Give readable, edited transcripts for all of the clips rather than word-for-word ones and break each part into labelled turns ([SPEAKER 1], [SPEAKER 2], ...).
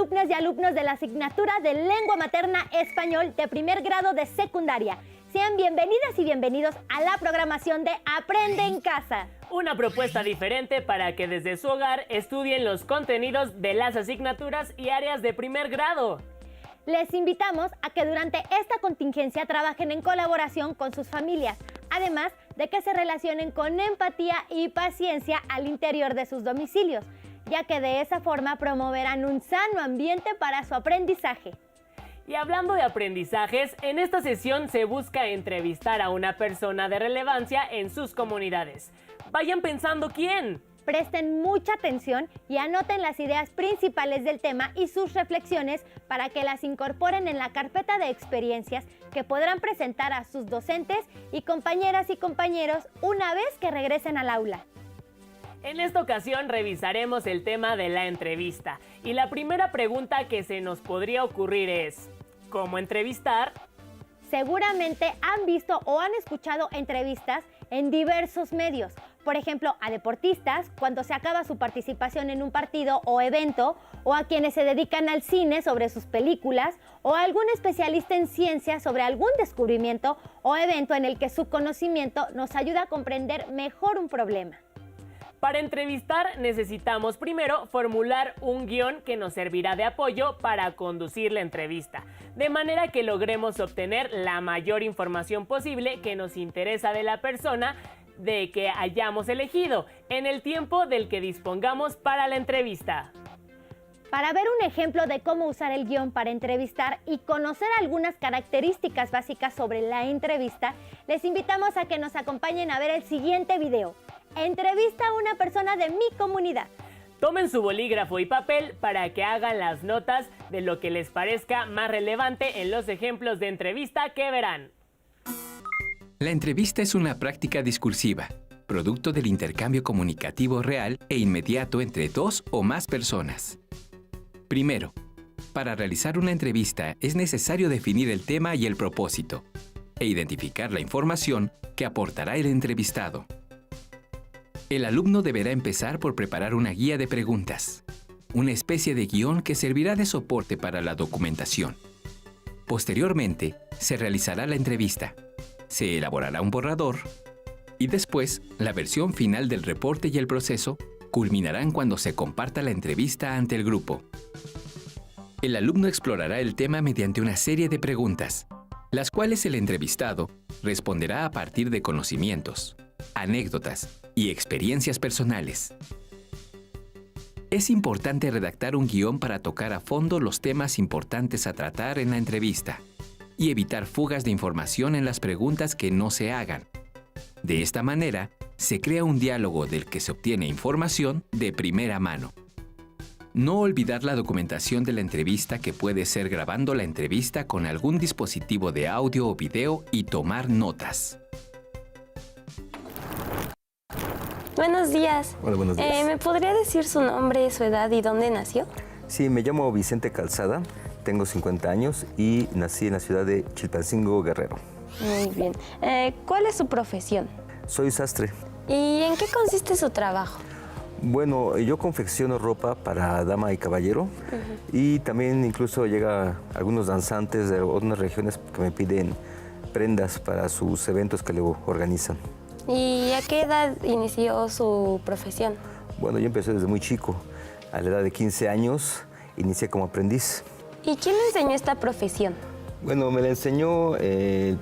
[SPEAKER 1] alumnas y alumnos de la asignatura de Lengua Materna Español de primer grado de secundaria. Sean bienvenidas y bienvenidos a la programación de Aprende en Casa.
[SPEAKER 2] Una propuesta diferente para que desde su hogar estudien los contenidos de las asignaturas y áreas de primer grado.
[SPEAKER 1] Les invitamos a que durante esta contingencia trabajen en colaboración con sus familias, además de que se relacionen con empatía y paciencia al interior de sus domicilios, ya que de esa forma promoverán un sano ambiente para su aprendizaje.
[SPEAKER 2] Y hablando de aprendizajes, en esta sesión se busca entrevistar a una persona de relevancia en sus comunidades. Vayan pensando quién.
[SPEAKER 1] Presten mucha atención y anoten las ideas principales del tema y sus reflexiones para que las incorporen en la carpeta de experiencias que podrán presentar a sus docentes y compañeras y compañeros una vez que regresen al aula.
[SPEAKER 2] En esta ocasión revisaremos el tema de la entrevista y la primera pregunta que se nos podría ocurrir es ¿cómo entrevistar?
[SPEAKER 1] Seguramente han visto o han escuchado entrevistas en diversos medios. Por ejemplo, a deportistas cuando se acaba su participación en un partido o evento, o a quienes se dedican al cine sobre sus películas, o a algún especialista en ciencia sobre algún descubrimiento o evento en el que su conocimiento nos ayuda a comprender mejor un problema.
[SPEAKER 2] Para entrevistar necesitamos primero formular un guión que nos servirá de apoyo para conducir la entrevista, de manera que logremos obtener la mayor información posible que nos interesa de la persona de que hayamos elegido, en el tiempo del que dispongamos para la entrevista.
[SPEAKER 1] Para ver un ejemplo de cómo usar el guión para entrevistar y conocer algunas características básicas sobre la entrevista, les invitamos a que nos acompañen a ver el siguiente video. Entrevista a una persona de mi comunidad.
[SPEAKER 2] Tomen su bolígrafo y papel para que hagan las notas de lo que les parezca más relevante en los ejemplos de entrevista que verán.
[SPEAKER 3] La entrevista es una práctica discursiva, producto del intercambio comunicativo real e inmediato entre dos o más personas. Primero, para realizar una entrevista es necesario definir el tema y el propósito, e identificar la información que aportará el entrevistado. El alumno deberá empezar por preparar una guía de preguntas, una especie de guión que servirá de soporte para la documentación. Posteriormente, se realizará la entrevista, se elaborará un borrador y después la versión final del reporte y el proceso culminarán cuando se comparta la entrevista ante el grupo. El alumno explorará el tema mediante una serie de preguntas, las cuales el entrevistado responderá a partir de conocimientos, anécdotas y experiencias personales. Es importante redactar un guión para tocar a fondo los temas importantes a tratar en la entrevista y evitar fugas de información en las preguntas que no se hagan. De esta manera, se crea un diálogo del que se obtiene información de primera mano. No olvidar la documentación de la entrevista, que puede ser grabando la entrevista con algún dispositivo de audio o video y tomar notas.
[SPEAKER 4] Buenos días.
[SPEAKER 5] Hola, buenos días.
[SPEAKER 4] ¿Me podría decir su nombre, su edad y dónde nació?
[SPEAKER 5] Sí, me llamo Vicente Calzada, tengo 50 años y nací en la ciudad de Chilpancingo, Guerrero.
[SPEAKER 4] Muy bien. ¿Cuál es su profesión?
[SPEAKER 5] Soy sastre.
[SPEAKER 4] ¿Y en qué consiste su trabajo?
[SPEAKER 5] Bueno, yo confecciono ropa para dama y caballero y también incluso llega algunos danzantes de otras regiones que me piden prendas para sus eventos que luego organizan.
[SPEAKER 4] ¿Y a qué edad inició su profesión?
[SPEAKER 5] Bueno, yo empecé desde muy chico. A la edad de 15 años inicié como aprendiz.
[SPEAKER 4] ¿Y quién le enseñó esta profesión?
[SPEAKER 5] Bueno, me la enseñó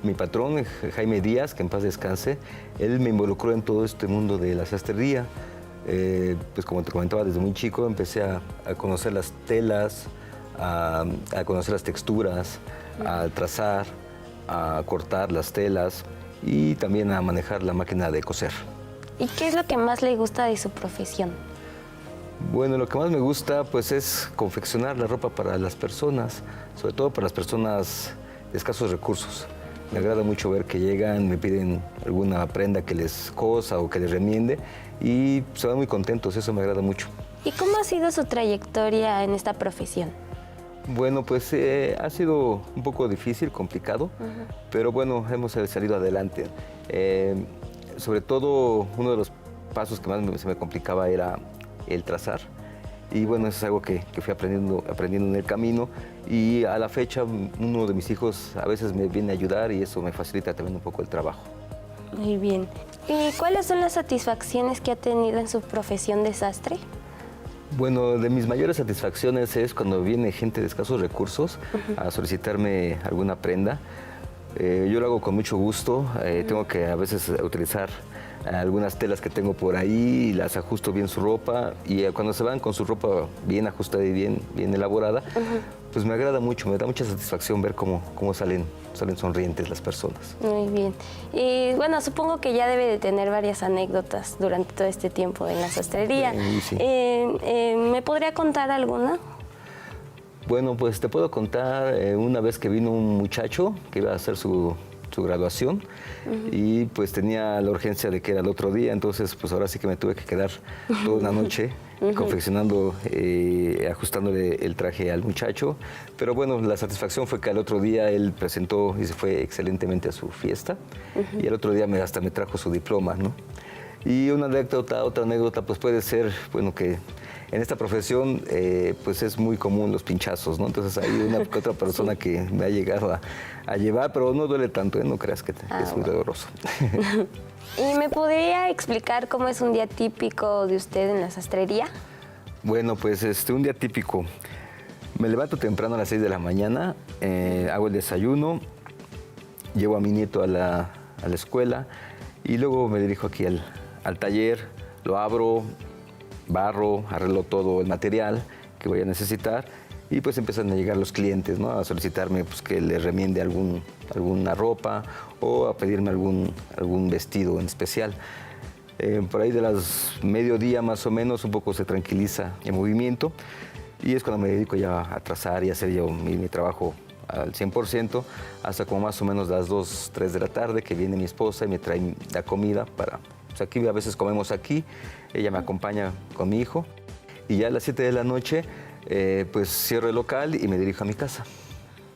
[SPEAKER 5] mi patrón, Jaime Díaz, que en paz descanse. Él me involucró en todo este mundo de la sastrería. Pues como te comentaba, desde muy chico empecé a conocer las telas, a conocer las texturas, a trazar, a cortar las telas y también a manejar la máquina de coser.
[SPEAKER 4] ¿Y qué es lo que más le gusta de su profesión?
[SPEAKER 5] Bueno, lo que más me gusta pues es confeccionar la ropa para las personas, sobre todo para las personas de escasos recursos. Me agrada mucho ver que llegan, me piden alguna prenda que les cosa o que les remiende y se van muy contentos, eso me agrada mucho.
[SPEAKER 4] ¿Y cómo ha sido su trayectoria en esta profesión?
[SPEAKER 5] Bueno, pues ha sido un poco difícil, complicado, pero bueno, hemos salido adelante. Sobre todo, uno de los pasos que más se me complicaba era el trazar. Y bueno, eso es algo que fui aprendiendo en el camino. Y a la fecha, uno de mis hijos a veces me viene a ayudar y eso me facilita también un poco el trabajo.
[SPEAKER 4] Muy bien. ¿Y cuáles son las satisfacciones que ha tenido en su profesión de sastre?
[SPEAKER 5] Bueno, de mis mayores satisfacciones es cuando viene gente de escasos recursos a solicitarme alguna prenda. Yo lo hago con mucho gusto. Tengo que a veces utilizar algunas telas que tengo por ahí y las ajusto bien su ropa. Y cuando se van con su ropa bien ajustada y bien elaborada, pues me agrada mucho, me da mucha satisfacción ver cómo salen sonrientes las personas.
[SPEAKER 4] Muy bien. Y bueno, supongo que ya debe de tener varias anécdotas durante todo este tiempo en la sastrería.
[SPEAKER 5] Sí.
[SPEAKER 4] ¿Me podría contar alguna?
[SPEAKER 5] Bueno, pues te puedo contar una vez que vino un muchacho que iba a hacer su graduación y pues tenía la urgencia de que era el otro día, entonces pues ahora sí que me tuve que quedar toda una noche confeccionando, ajustándole el traje al muchacho, pero bueno, la satisfacción fue que al otro día él presentó y se fue excelentemente a su fiesta y el otro día hasta me trajo su diploma, ¿no? Y una anécdota, otra anécdota pues puede ser, bueno, que en esta profesión pues es muy común los pinchazos, ¿no? Entonces hay una que otra persona que me ha llegado a llevar, pero no duele tanto, ¿eh? No creas que es muy doloroso.
[SPEAKER 4] ¿Y me podría explicar cómo es un día típico de usted en la sastrería?
[SPEAKER 5] Bueno, pues un día típico. Me levanto temprano a las 6 de la mañana, hago el desayuno, llevo a mi nieto a la escuela y luego me dirijo aquí al taller, lo abro, barro, arreglo todo el material que voy a necesitar y pues empiezan a llegar los clientes, ¿no? A solicitarme pues, que les remiende alguna ropa o a pedirme algún vestido en especial. Por ahí de las mediodía más o menos un poco se tranquiliza el movimiento y es cuando me dedico ya a trazar y hacer yo mi trabajo al 100% hasta como más o menos las 2, 3 de la tarde que viene mi esposa y me trae la comida para... Pues aquí a veces comemos aquí, ella me acompaña con mi hijo y ya a las 7 de la noche pues cierro el local y me dirijo a mi casa.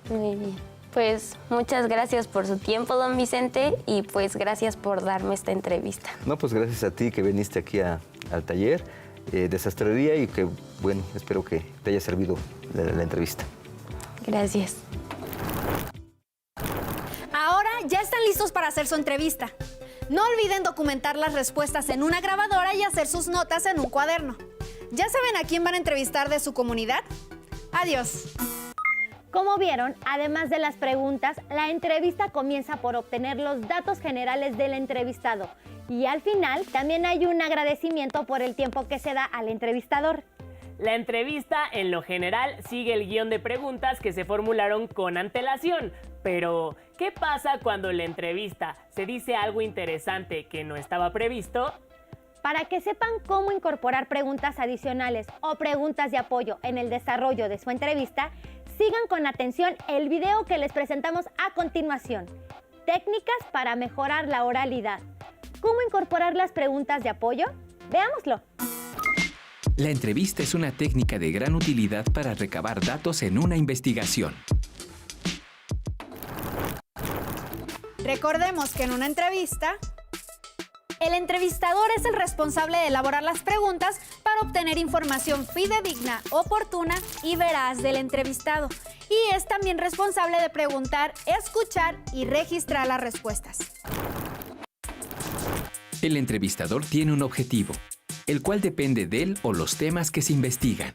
[SPEAKER 4] Muy bien. Pues muchas gracias por su tiempo, don Vicente, y pues gracias por darme esta entrevista.
[SPEAKER 5] No, pues gracias a ti que viniste aquí al taller de sastrería y que, bueno, espero que te haya servido la entrevista.
[SPEAKER 4] Gracias.
[SPEAKER 6] Ahora ya están listos para hacer su entrevista. No olviden documentar las respuestas en una grabadora y hacer sus notas en un cuaderno. ¿Ya saben a quién van a entrevistar de su comunidad? Adiós.
[SPEAKER 1] Como vieron, además de las preguntas, la entrevista comienza por obtener los datos generales del entrevistado y al final también hay un agradecimiento por el tiempo que se da al entrevistador.
[SPEAKER 2] La entrevista, en lo general, sigue el guión de preguntas que se formularon con antelación. Pero, ¿qué pasa cuando en la entrevista se dice algo interesante que no estaba previsto?
[SPEAKER 1] Para que sepan cómo incorporar preguntas adicionales o preguntas de apoyo en el desarrollo de su entrevista, sigan con atención el video que les presentamos a continuación. Técnicas para mejorar la oralidad. ¿Cómo incorporar las preguntas de apoyo? Veámoslo.
[SPEAKER 3] La entrevista es una técnica de gran utilidad para recabar datos en una investigación.
[SPEAKER 6] Recordemos que en una entrevista, el entrevistador es el responsable de elaborar las preguntas para obtener información fidedigna, oportuna y veraz del entrevistado. Y es también responsable de preguntar, escuchar y registrar las respuestas.
[SPEAKER 3] El entrevistador tiene un objetivo, el cual depende de él o los temas que se investigan.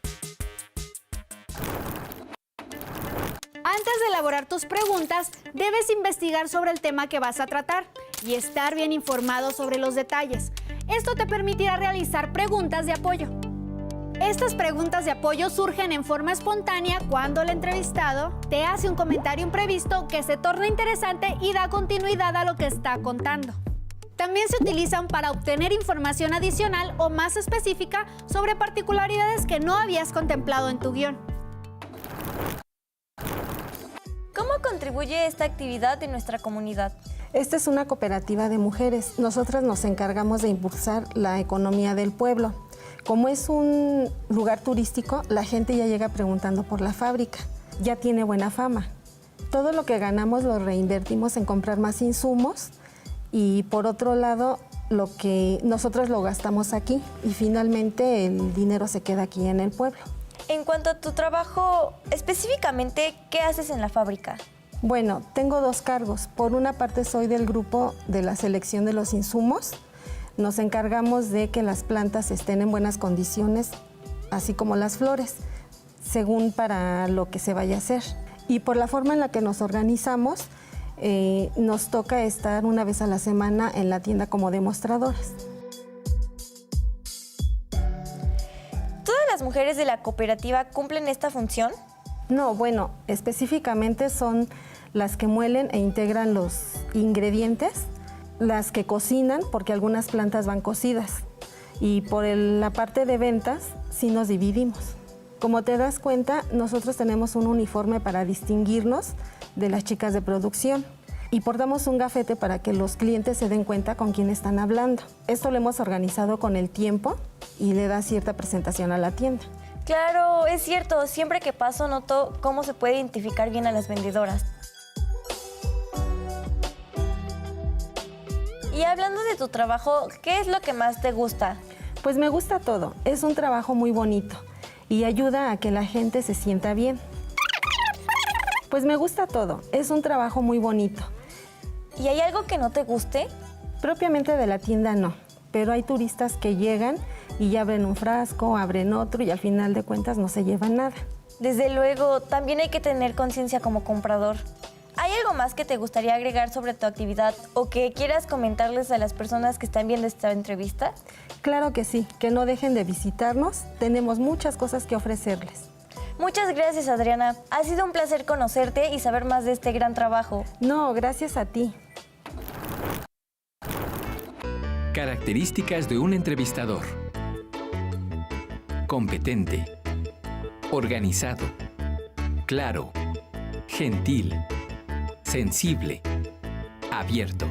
[SPEAKER 6] Antes de elaborar tus preguntas, debes investigar sobre el tema que vas a tratar y estar bien informado sobre los detalles. Esto te permitirá realizar preguntas de apoyo. Estas preguntas de apoyo surgen en forma espontánea cuando el entrevistado te hace un comentario imprevisto que se torna interesante y da continuidad a lo que está contando. También se utilizan para obtener información adicional o más específica sobre particularidades que no habías contemplado en tu guión.
[SPEAKER 7] ¿Cómo contribuye esta actividad en nuestra comunidad?
[SPEAKER 8] Esta es una cooperativa de mujeres. Nosotras nos encargamos de impulsar la economía del pueblo. Como es un lugar turístico, la gente ya llega preguntando por la fábrica. Ya tiene buena fama. Todo lo que ganamos lo reinvertimos en comprar más insumos y por otro lado lo que nosotros lo gastamos aquí y finalmente el dinero se queda aquí en el pueblo.
[SPEAKER 7] En cuanto a tu trabajo, específicamente, ¿qué haces en la fábrica?
[SPEAKER 8] Bueno, tengo 2 cargos. Por una parte soy del grupo de la selección de los insumos. Nos encargamos de que las plantas estén en buenas condiciones, así como las flores, según para lo que se vaya a hacer. Y por la forma en la que nos organizamos, nos toca estar una vez a la semana en la tienda como demostradores.
[SPEAKER 7] ¿Todas las mujeres de la cooperativa cumplen esta función?
[SPEAKER 8] No, bueno, específicamente son las que muelen e integran los ingredientes, las que cocinan, porque algunas plantas van cocidas. Y por la parte de ventas, sí nos dividimos. Como te das cuenta, nosotros tenemos un uniforme para distinguirnos de las chicas de producción y portamos un gafete para que los clientes se den cuenta con quién están hablando. Esto lo hemos organizado con el tiempo y le da cierta presentación a la tienda.
[SPEAKER 7] Claro, es cierto. Siempre que paso noto cómo se puede identificar bien a las vendedoras. Y hablando de tu trabajo, ¿qué es lo que más te gusta?
[SPEAKER 8] Pues me gusta todo. Es un trabajo muy bonito y ayuda a que la gente se sienta bien. Pues me gusta todo. Es un trabajo muy bonito.
[SPEAKER 7] ¿Y hay algo que no te guste?
[SPEAKER 8] Propiamente de la tienda no, pero hay turistas que llegan y ya abren un frasco, abren otro y al final de cuentas no se llevan nada.
[SPEAKER 7] Desde luego, también hay que tener conciencia como comprador. ¿Hay algo más que te gustaría agregar sobre tu actividad o que quieras comentarles a las personas que están viendo esta entrevista?
[SPEAKER 8] Claro que sí, que no dejen de visitarnos. Tenemos muchas cosas que ofrecerles.
[SPEAKER 7] Muchas gracias, Adriana. Ha sido un placer conocerte y saber más de este gran trabajo.
[SPEAKER 8] No, gracias a ti.
[SPEAKER 3] Características de un entrevistador. Competente. Organizado. Claro. Gentil. Sensible. Abierto.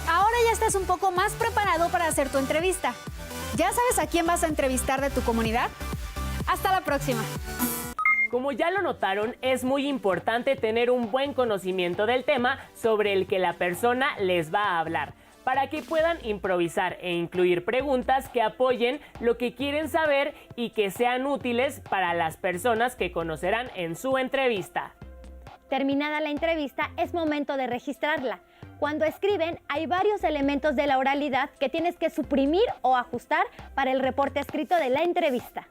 [SPEAKER 6] Ahora ya estás un poco más preparado para hacer tu entrevista. ¿Ya sabes a quién vas a entrevistar de tu comunidad? Hasta la próxima.
[SPEAKER 2] Como ya lo notaron, es muy importante tener un buen conocimiento del tema sobre el que la persona les va a hablar, para que puedan improvisar e incluir preguntas que apoyen lo que quieren saber y que sean útiles para las personas que conocerán en su entrevista.
[SPEAKER 1] Terminada la entrevista, es momento de registrarla. Cuando escriben, hay varios elementos de la oralidad que tienes que suprimir o ajustar para el reporte escrito de la entrevista.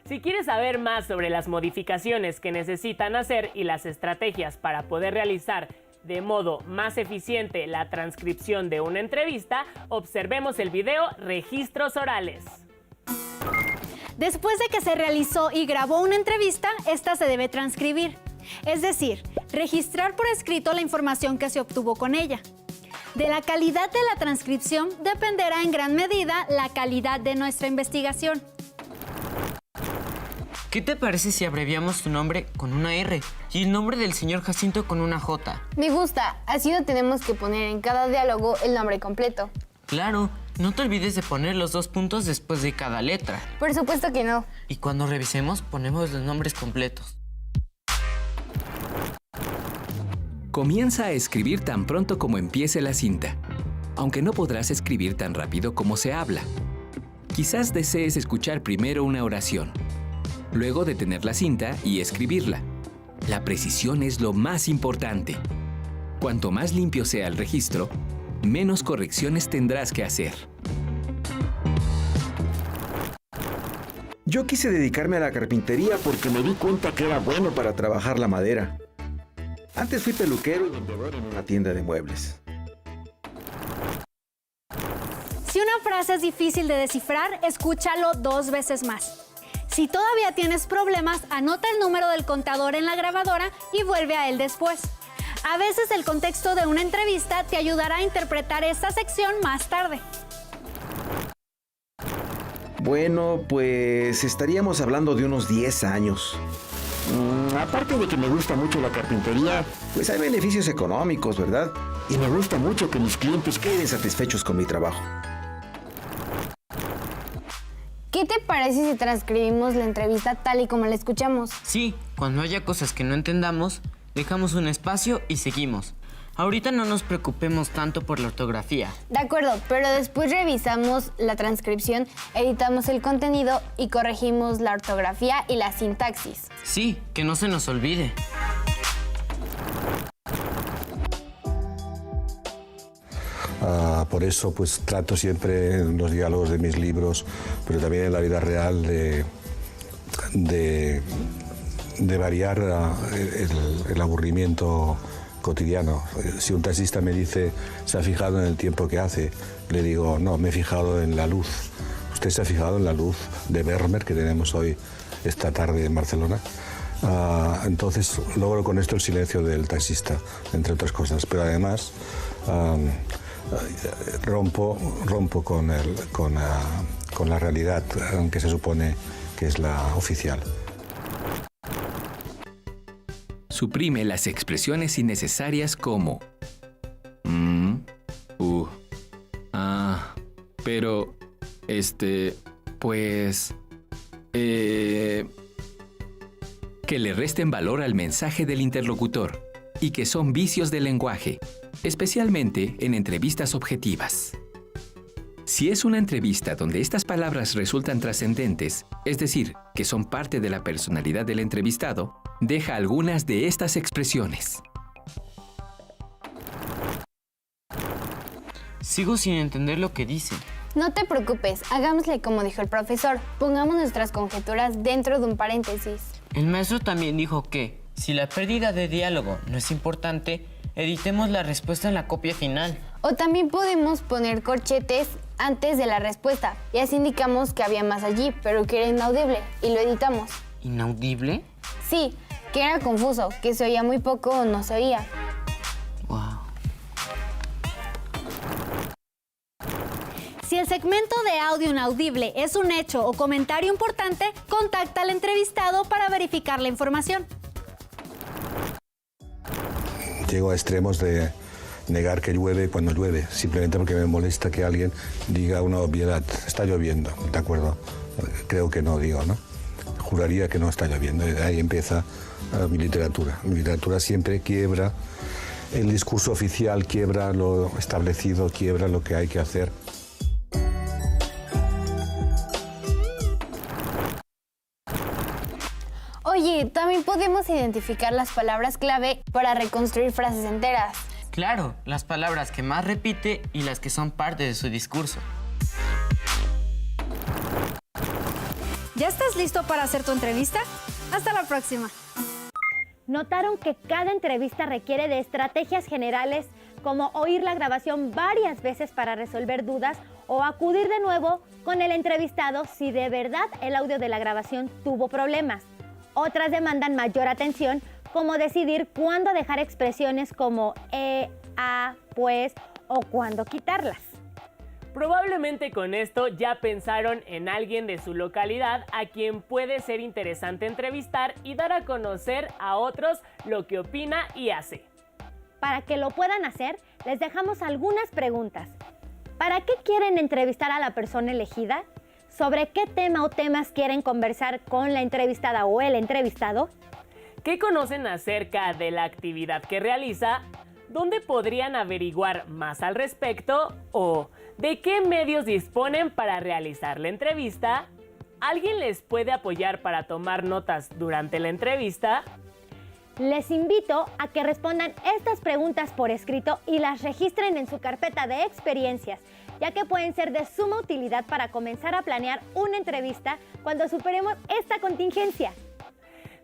[SPEAKER 2] Si quieres saber más sobre las modificaciones que necesitan hacer y las estrategias para poder realizar de modo más eficiente la transcripción de una entrevista, observemos el video Registros Orales.
[SPEAKER 6] Después de que se realizó y grabó una entrevista, esta se debe transcribir. Es decir, registrar por escrito la información que se obtuvo con ella. De la calidad de la transcripción dependerá en gran medida la calidad de nuestra investigación.
[SPEAKER 9] ¿Qué te parece si abreviamos tu nombre con una R y el nombre del señor Jacinto con una J?
[SPEAKER 4] Me gusta, así no tenemos que poner en cada diálogo el nombre completo.
[SPEAKER 9] Claro, no te olvides de poner los 2 puntos después de cada letra.
[SPEAKER 4] Por supuesto que no.
[SPEAKER 9] Y cuando revisemos, ponemos los nombres completos.
[SPEAKER 3] Comienza a escribir tan pronto como empiece la cinta, aunque no podrás escribir tan rápido como se habla. Quizás desees escuchar primero una oración, luego detener la cinta y escribirla. La precisión es lo más importante. Cuanto más limpio sea el registro, menos correcciones tendrás que hacer.
[SPEAKER 10] Yo quise dedicarme a la carpintería porque me di cuenta que era bueno para trabajar la madera. Antes fui peluquero y vendedor en una tienda de muebles.
[SPEAKER 6] Si una frase es difícil de descifrar, escúchalo 2 veces más. Si todavía tienes problemas, anota el número del contador en la grabadora y vuelve a él después. A veces el contexto de una entrevista te ayudará a interpretar esta sección más tarde.
[SPEAKER 10] Bueno, pues estaríamos hablando de unos 10 años. Aparte de que me gusta mucho la carpintería, pues hay beneficios económicos, ¿verdad? Y me gusta mucho que mis clientes queden satisfechos con mi trabajo.
[SPEAKER 4] ¿Qué te parece si transcribimos la entrevista tal y como la escuchamos?
[SPEAKER 9] Sí, cuando haya cosas que no entendamos, dejamos un espacio y seguimos. Ahorita no nos preocupemos tanto por la ortografía.
[SPEAKER 4] De acuerdo, pero después revisamos la transcripción, editamos el contenido y corregimos la ortografía y la sintaxis.
[SPEAKER 9] Sí, que no se nos olvide.
[SPEAKER 11] Por eso pues trato siempre en los diálogos de mis libros, pero también en la vida real de variar el aburrimiento cotidiano. Si un taxista me dice, ¿se ha fijado en el tiempo que hace? Le digo, no, me he fijado en la luz. ¿Usted se ha fijado en la luz de Vermeer que tenemos hoy, esta tarde en Barcelona? Entonces logro con esto el silencio del taxista, entre otras cosas, pero además rompo con la realidad que se supone que es la oficial.
[SPEAKER 3] Suprime las expresiones innecesarias como pero, pues, que le resten valor al mensaje del interlocutor y que son vicios del lenguaje, especialmente en entrevistas objetivas. Si es una entrevista donde estas palabras resultan trascendentes, es decir, que son parte de la personalidad del entrevistado, deja algunas de estas expresiones.
[SPEAKER 9] Sigo sin entender lo que dice.
[SPEAKER 4] No te preocupes, hagámosle como dijo el profesor. Pongamos nuestras conjeturas dentro de un paréntesis.
[SPEAKER 9] El maestro también dijo que, si la pérdida de diálogo no es importante, editemos la respuesta en la copia final.
[SPEAKER 4] O también podemos poner corchetes antes de la respuesta y así indicamos que había más allí, pero que era inaudible y lo editamos.
[SPEAKER 9] ¿Inaudible?
[SPEAKER 4] Sí, que era confuso, que se oía muy poco o no se oía.
[SPEAKER 9] Wow.
[SPEAKER 6] Si el segmento de audio inaudible es un hecho o comentario importante, contacta al entrevistado para verificar la información.
[SPEAKER 11] Llego a extremos de negar que llueve cuando llueve, simplemente porque me molesta que alguien diga una obviedad. Está lloviendo, ¿de acuerdo? Creo que no, digo, ¿no? Juraría que no está lloviendo. Y de ahí empieza mi literatura. Mi literatura siempre quiebra el discurso oficial, quiebra lo establecido, quiebra lo que hay que hacer.
[SPEAKER 4] Oye, también podemos identificar las palabras clave para reconstruir frases enteras.
[SPEAKER 9] Claro, las palabras que más repite y las que son parte de su discurso.
[SPEAKER 6] ¿Ya estás listo para hacer tu entrevista? Hasta la próxima.
[SPEAKER 1] ¿Notaron que cada entrevista requiere de estrategias generales como oír la grabación varias veces para resolver dudas o acudir de nuevo con el entrevistado si de verdad el audio de la grabación tuvo problemas? Otras demandan mayor atención, como decidir cuándo dejar expresiones como pues o cuándo quitarlas.
[SPEAKER 2] Probablemente con esto ya pensaron en alguien de su localidad a quien puede ser interesante entrevistar y dar a conocer a otros lo que opina y hace.
[SPEAKER 1] Para que lo puedan hacer, les dejamos algunas preguntas. ¿Para qué quieren entrevistar a la persona elegida? ¿Sobre qué tema o temas quieren conversar con la entrevistada o el entrevistado?
[SPEAKER 2] ¿Qué conocen acerca de la actividad que realiza? ¿Dónde podrían averiguar más al respecto? ¿O de qué medios disponen para realizar la entrevista? ¿Alguien les puede apoyar para tomar notas durante la entrevista?
[SPEAKER 1] Les invito a que respondan estas preguntas por escrito y las registren en su carpeta de experiencias, ya que pueden ser de suma utilidad para comenzar a planear una entrevista cuando superemos esta contingencia.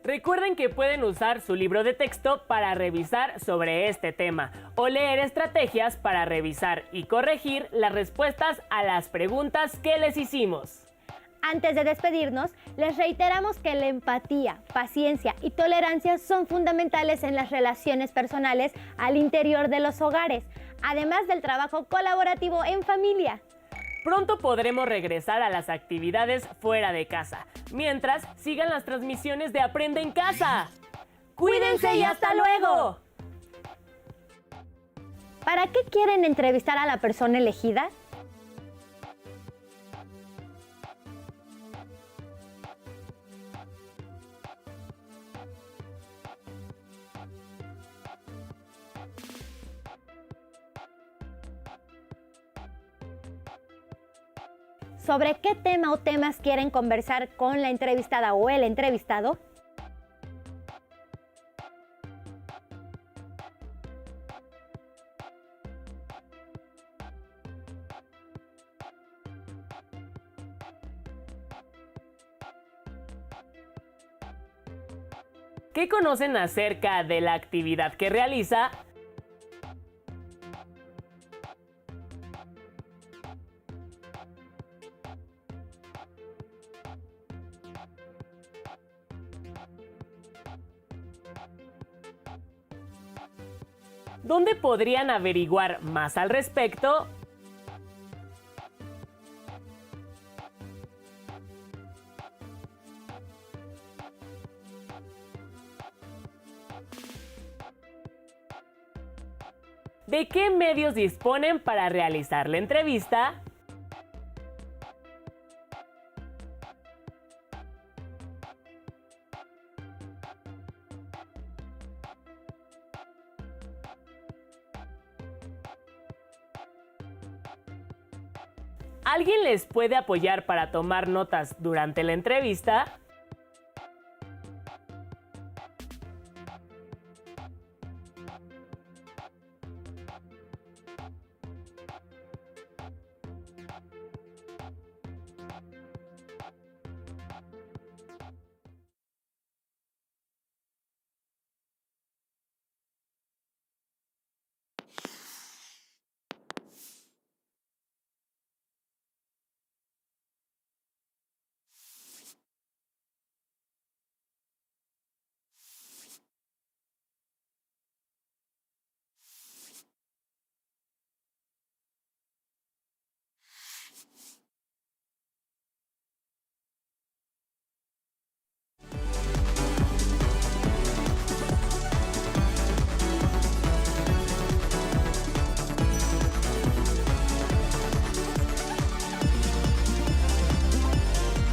[SPEAKER 2] Recuerden que pueden usar su libro de texto para revisar sobre este tema o leer estrategias para revisar y corregir las respuestas a las preguntas que les hicimos.
[SPEAKER 1] Antes de despedirnos, les reiteramos que la empatía, paciencia y tolerancia son fundamentales en las relaciones personales al interior de los hogares, además del trabajo colaborativo en familia.
[SPEAKER 2] Pronto podremos regresar a las actividades fuera de casa, mientras sigan las transmisiones de Aprende en Casa. ¡Cuídense y hasta luego!
[SPEAKER 1] ¿Para qué quieren entrevistar a la persona elegida? sobre qué tema o temas quieren conversar con la entrevistada o el entrevistado.
[SPEAKER 2] ¿Qué conocen acerca de la actividad que realiza? ¿Dónde podrían averiguar más al respecto? ¿De qué medios disponen para realizar la entrevista? ¿Alguien les puede apoyar para tomar notas durante la entrevista?